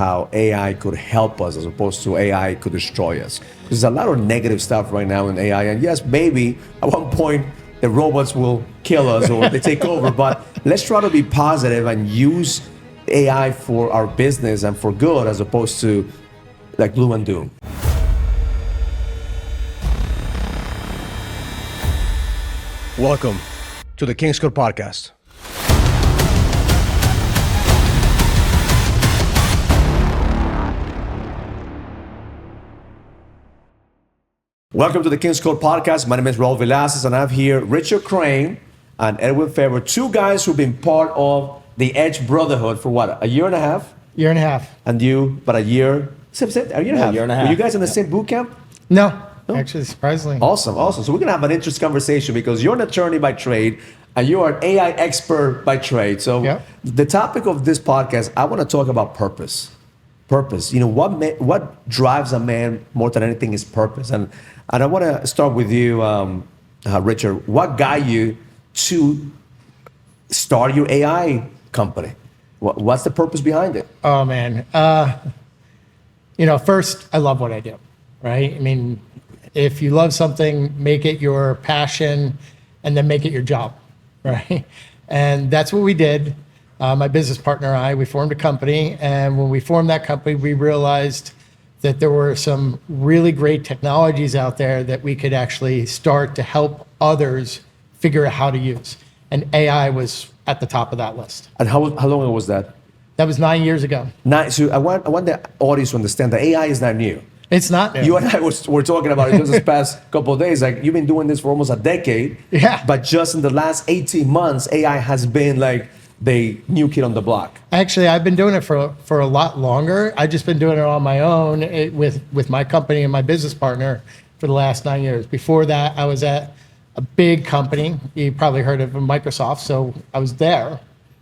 how AI could help us as opposed to AI could destroy us. There's a lot of negative stuff right now in AI, and yes, maybe at one point the robots will kill us or they take over, but let's try to be positive and use AI for our business and for good as opposed to like gloom and doom. Welcome to the King's Code Podcast. Welcome to the King's Code Podcast. My name is Raul Villacis, and I have here Richard Crane and Edwin Farrow, two guys who've been part of the Edge Brotherhood for what, a year and a half? Year and a half. And you, but a year and a half. Year and a half. Were you guys in the same boot camp? No, actually, surprisingly. Awesome. So we're going to have an interesting conversation because you're an attorney by trade and you are an AI expert by trade. So The topic of this podcast, I want to talk about purpose. Purpose. You know, what drives a man more than anything is purpose. And I want to start with you, Richard. What got you to start your AI company? What's the purpose behind it? Oh, man. First, I love what I do, right? I mean, if you love something, make it your passion and then make it your job, right? And that's what we did. My business partner and I, we formed a company. And when we formed that company, we realized that there were some really great technologies out there that we could actually start to help others figure out how to use. And AI was at the top of that list. And how long ago was that? That was 9 years ago. So I want the audience to understand that AI is not new. It's not new. You and I were talking about it just this past couple of days. Like, you've been doing this for almost a decade. Yeah. But just in the last 18 months, AI has been like the new kid on the block. Actually, I've been doing it for a lot longer. I've just been doing it on my own with my company and my business partner for the last 9 years. Before that, I was at a big company. You probably heard of Microsoft. So I was there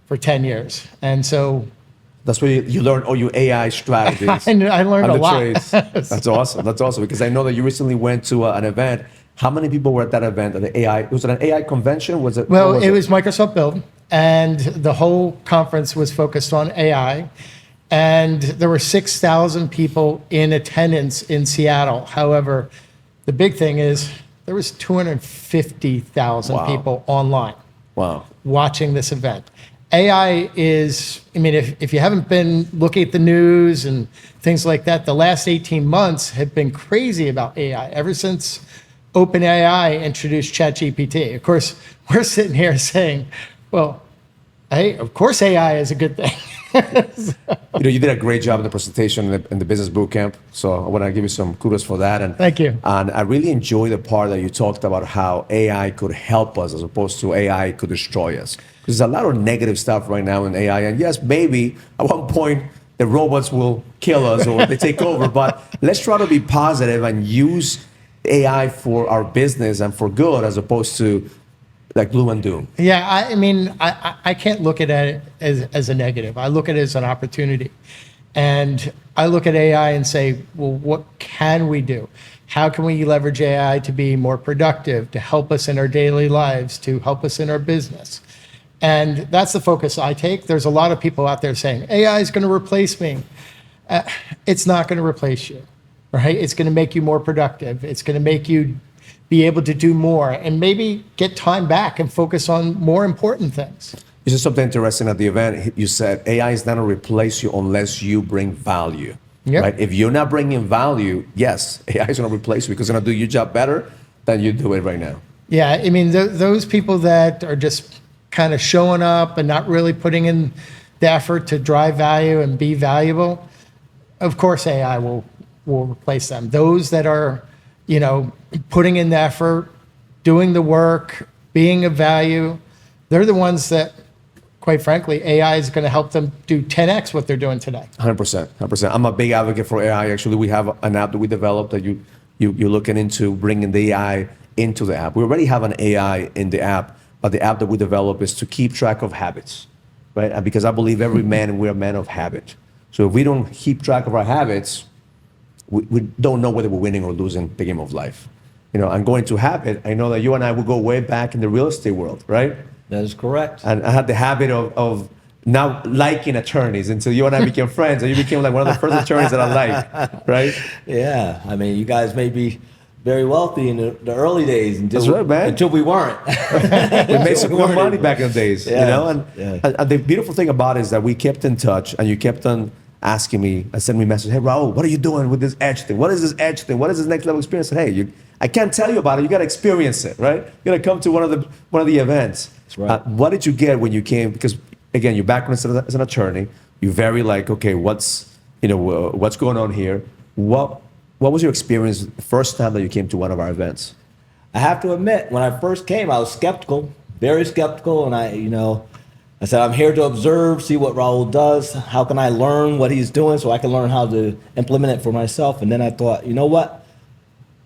for 10 years. And so that's where you learn all your AI strategies. I learned a lot. That's awesome. That's awesome. Because I know that you recently went to an event. How many people were at that event? At the AI, was it an AI convention? Was it? Well, it was Microsoft Build, and the whole conference was focused on AI. And there were 6,000 people in attendance in Seattle. However, the big thing is there was 250,000 people online watching this event. AI is, I mean, if you haven't been looking at the news and things like that, the last 18 months have been crazy about AI. Ever since OpenAI introduced ChatGPT. Of course, we're sitting here saying, well, hey, of course AI is a good thing. You did a great job in the presentation in the business boot camp. So I want to give you some kudos for that. And thank you. And I really enjoyed the part that you talked about how AI could help us as opposed to AI could destroy us. There's a lot of negative stuff right now in AI. And yes, maybe at one point the robots will kill us or they take over. But let's try to be positive and use AI for our business and for good as opposed to like gloom and doom. Yeah, I mean, I can't look at it as a negative. I look at it as an opportunity. And I look at AI and say, well, what can we do? How can we leverage AI to be more productive, to help us in our daily lives, to help us in our business? And that's the focus I take. There's a lot of people out there saying, AI is going to replace me. It's not going to replace you, right? It's going to make you more productive. It's going to make you be able to do more and maybe get time back and focus on more important things. You said something interesting at the event. You said AI is not going to replace you unless you bring value. Yep. Right? If you're not bringing value, yes, AI is going to replace you because it's going to do your job better than you do it right now. Yeah, I mean, those people that are just kind of showing up and not really putting in the effort to drive value and be valuable, of course AI will replace them. Those that are, putting in the effort, doing the work, being of value, they're the ones that, quite frankly, AI is going to help them do 10x what they're doing today. 100%. I'm a big advocate for AI. Actually, we have an app that we developed that you're looking into bringing the AI into the app. We already have an AI in the app, but the app that we develop is to keep track of habits, right? And because I believe every man, we're a man of habit. So if we don't keep track of our habits, we don't know whether we're winning or losing the game of life. And going to habit, I know that you and I will go way back in the real estate world, right? That is correct. And I had the habit of now liking attorneys until you and I became friends, and you became like one of the first attorneys that I like, right? Yeah, I mean, you guys may be very wealthy in the early days That's right, man. until we weren't. We made some good money back in the days, Yeah, you know? And, yeah. and the beautiful thing about it is that we kept in touch, and you kept on asking me and sending me messages. Hey, Raul, what are you doing with this edge thing? What is this edge thing? What is this next level experience? And, hey, I can't tell you about it. You got to experience it, right? You got to come to one of the events. That's right. What did you get when you came? Because again, your background as an attorney, you're very like, okay, what's going on here? What was your experience the first time that you came to one of our events? I have to admit, when I first came, I was skeptical, very skeptical, and I said, I'm here to observe, see what Raul does. How can I learn what he's doing so I can learn how to implement it for myself? And then I thought, you know what?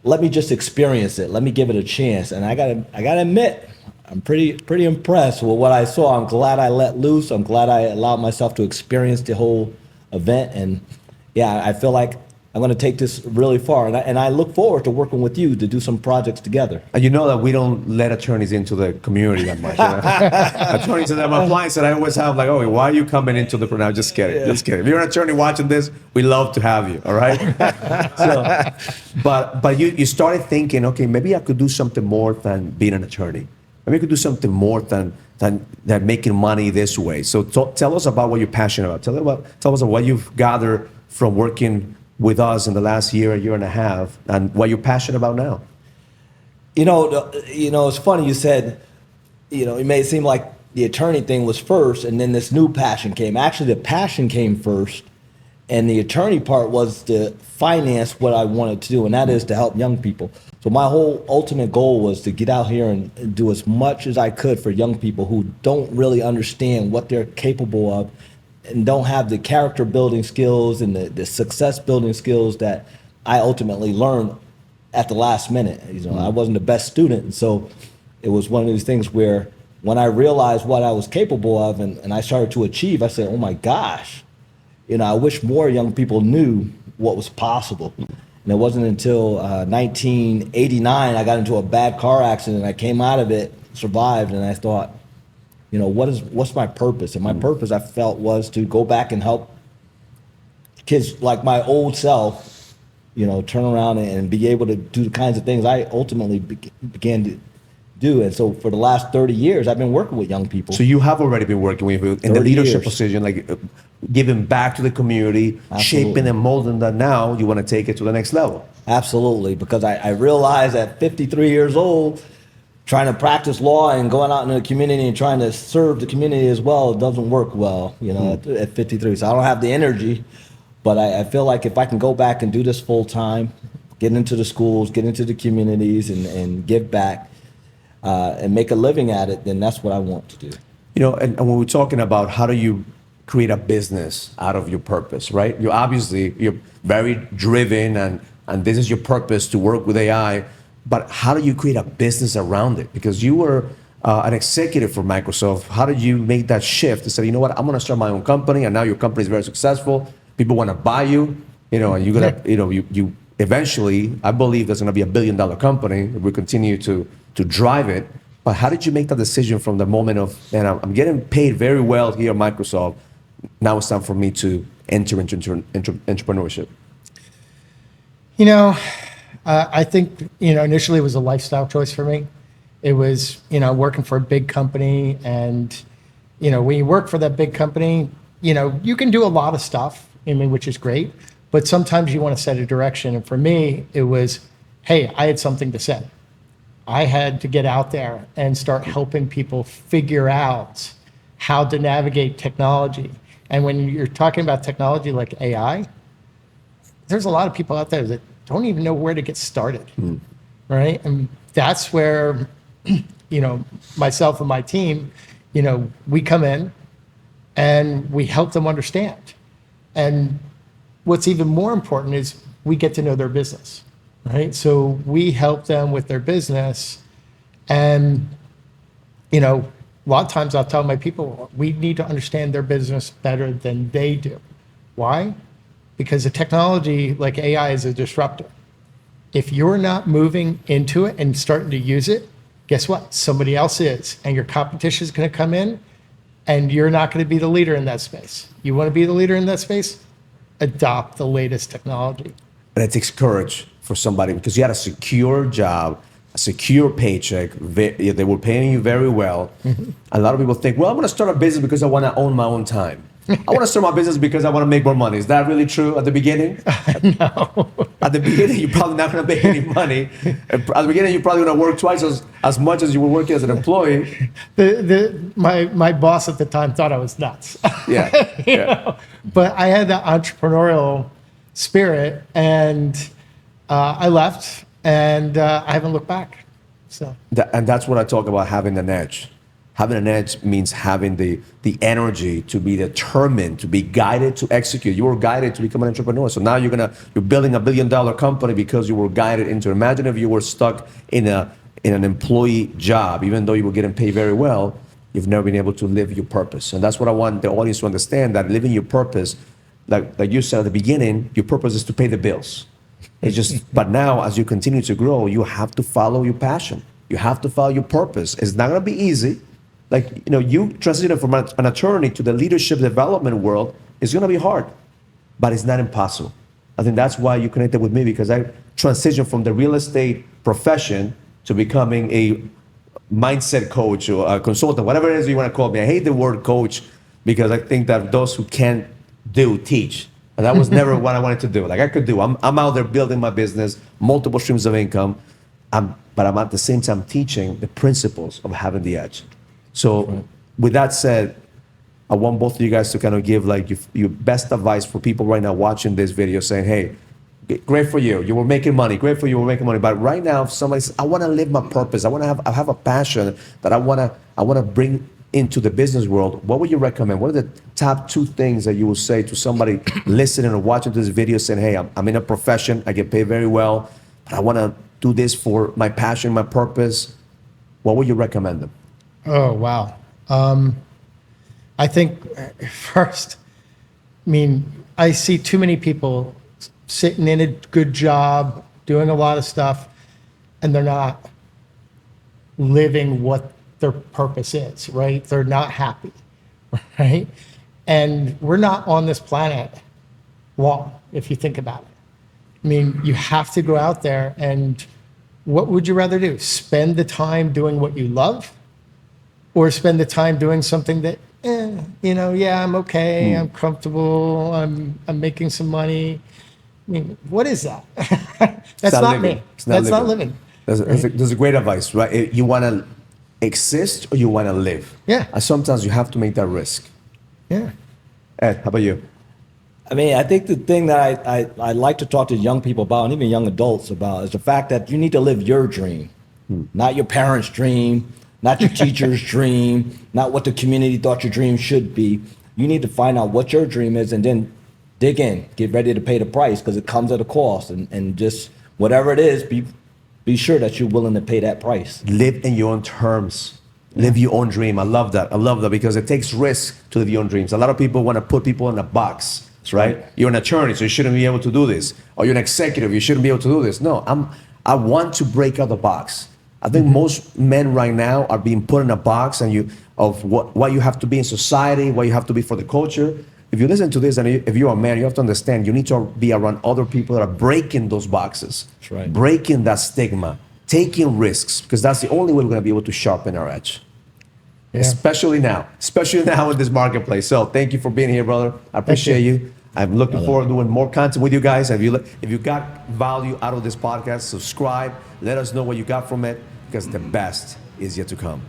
Let me just experience it. Let me give it a chance. And I gotta admit, I'm pretty impressed with what I saw. I'm glad I let loose. I'm glad I allowed myself to experience the whole event. And yeah, I feel like I'm going to take this really far, and I look forward to working with you to do some projects together. And you know that we don't let attorneys into the community that much. Attorneys that I'm applying, so I always have like, oh, why are you coming into the program? Just kidding, just kidding. If you're an attorney watching this, we love to have you. All right. But you started thinking, okay, maybe I could do something more than being an attorney. Maybe I could do something more than making money this way. So tell us about what you're passionate about. Tell us what you've gathered from working with us in the last year and a half, and what you're passionate about now. It's funny you said, it may seem like the attorney thing was first, and then this new passion came. Actually, the passion came first, and the attorney part was to finance what I wanted to do, and that is to help young people. So my whole ultimate goal was to get out here and do as much as I could for young people who don't really understand what they're capable of, and don't have the character building skills and the success building skills that I ultimately learned at the last minute. I wasn't the best student. And so it was one of these things where when I realized what I was capable of and I started to achieve, I said, oh my gosh, I wish more young people knew what was possible. And it wasn't until 1989 I got into a bad car accident. I came out of it, survived, and I thought, what's my purpose? And my purpose, I felt, was to go back and help kids like my old self, turn around and be able to do the kinds of things I ultimately began to do. And so for the last 30 years, I've been working with young people. So you have already been working with in the leadership years. position, like giving back to the community, Absolutely. Shaping and molding that. Now you want to take it to the next level. Absolutely, because I realized at 53 years old, trying to practice law and going out in the community and trying to serve the community as well, it doesn't work well, at 53. So I don't have the energy, but I feel like if I can go back and do this full time, get into the schools, get into the communities and give back and make a living at it, then that's what I want to do. And when we're talking about how do you create a business out of your purpose, right? You're very driven and this is your purpose to work with AI. But how do you create a business around it? Because you were an executive for Microsoft. How did you make that shift to say, you know what, I'm going to start my own company, and now your company is very successful. People want to buy you, and you're gonna, you eventually, I believe there's going to be $1 billion company if we continue to drive it. But how did you make that decision from the moment of, man, I'm getting paid very well here at Microsoft. Now it's time for me to enter into entrepreneurship. I think, initially it was a lifestyle choice for me. It was, working for a big company. And, when you work for that big company, you can do a lot of stuff, which is great. But sometimes you want to set a direction. And for me, it was, hey, I had something to say. I had to get out there and start helping people figure out how to navigate technology. And when you're talking about technology like AI, there's a lot of people out there that don't even know where to get started, right? And that's where, myself and my team, we come in and we help them understand. And what's even more important is we get to know their business, right? So we help them with their business. And, a lot of times I'll tell my people, we need to understand their business better than they do. Why? Because the technology like AI is a disruptor. If you're not moving into it and starting to use it, guess what? Somebody else is, and your competition is going to come in and you're not going to be the leader in that space. You want to be the leader in that space? Adopt the latest technology. And it takes courage for somebody because you had a secure job, a secure paycheck. They were paying you very well. Mm-hmm. A lot of people think, well, I'm going to start a business because I want to own my own time. I want to start my business because I want to make more money. Is that really true at the beginning? No. At the beginning, you're probably not going to make any money. At the beginning, you're probably going to work twice as much as you were working as an employee. My boss at the time thought I was nuts. Yeah. You know? But I had the entrepreneurial spirit, and I left, and I haven't looked back. So. And that's what I talk about, having an edge. Having an edge means having the energy to be determined, to be guided to execute. You were guided to become an entrepreneur. So now you're building $1 billion company because you were guided into it. Imagine if you were stuck in an employee job, even though you were getting paid very well, you've never been able to live your purpose. And that's what I want the audience to understand, that living your purpose, like you said at the beginning, your purpose is to pay the bills. It's just, but now as you continue to grow, you have to follow your passion. You have to follow your purpose. It's not gonna be easy. Like, you transitioning from an attorney to the leadership development world is going to be hard, but it's not impossible. I think that's why you connected with me, because I transitioned from the real estate profession to becoming a mindset coach or a consultant, whatever it is you want to call me. I hate the word coach because I think that those who can't do teach. And that was never what I wanted to do. Like I could do. I'm out there building my business, multiple streams of income, but I'm at the same time teaching the principles of having the edge. So with that said, I want both of you guys to kind of give like your best advice for people right now watching this video, saying, hey, great for you. You were making money. Great for you. You were making money. But right now, if somebody says, I want to live my purpose. I have a passion that I want to bring into the business world. What would you recommend? What are the top 2 things that you will say to somebody listening or watching this video, saying, hey, I'm in a profession. I get paid very well, but I want to do this for my passion, my purpose. What would you recommend them? Oh, wow. I think first, I see too many people sitting in a good job, doing a lot of stuff, and they're not living what their purpose is, right? They're not happy, right? And we're not on this planet long, if you think about it. You have to go out there, and what would you rather do? Spend the time doing what you love? Or spend the time doing something that, I'm okay, I'm comfortable, I'm making some money. What is that? That's not me. That's not living. There's a great advice, right? You want to exist or you want to live. Yeah. And sometimes you have to make that risk. Yeah. Ed, how about you? I think the thing that I like to talk to young people about, and even young adults about, is the fact that you need to live your dream, not your parents' dream, not your teacher's dream, not what the community thought your dream should be. You need to find out what your dream is and then dig in, get ready to pay the price, because it comes at a cost, and just whatever it is, be sure that you're willing to pay that price. Live in your own terms. Live your own dream. I love that because it takes risk to live your own dreams. A lot of people want to put people in a box, right? You're an attorney, so you shouldn't be able to do this. Or you're an executive, you shouldn't be able to do this. No, I want to break out the box. I think most men right now are being put in a box of what you have to be in society, what you have to be for the culture. If you listen to this, and if you're a man, you have to understand you need to be around other people that are breaking those boxes, that's right, breaking that stigma, taking risks, because that's the only way we're going to be able to sharpen our edge. Yeah. Especially now in this marketplace. So thank you for being here, brother. I appreciate you. I'm looking forward to doing more content with you guys. If you got value out of this podcast, subscribe. Let us know what you got from it, because the best is yet to come.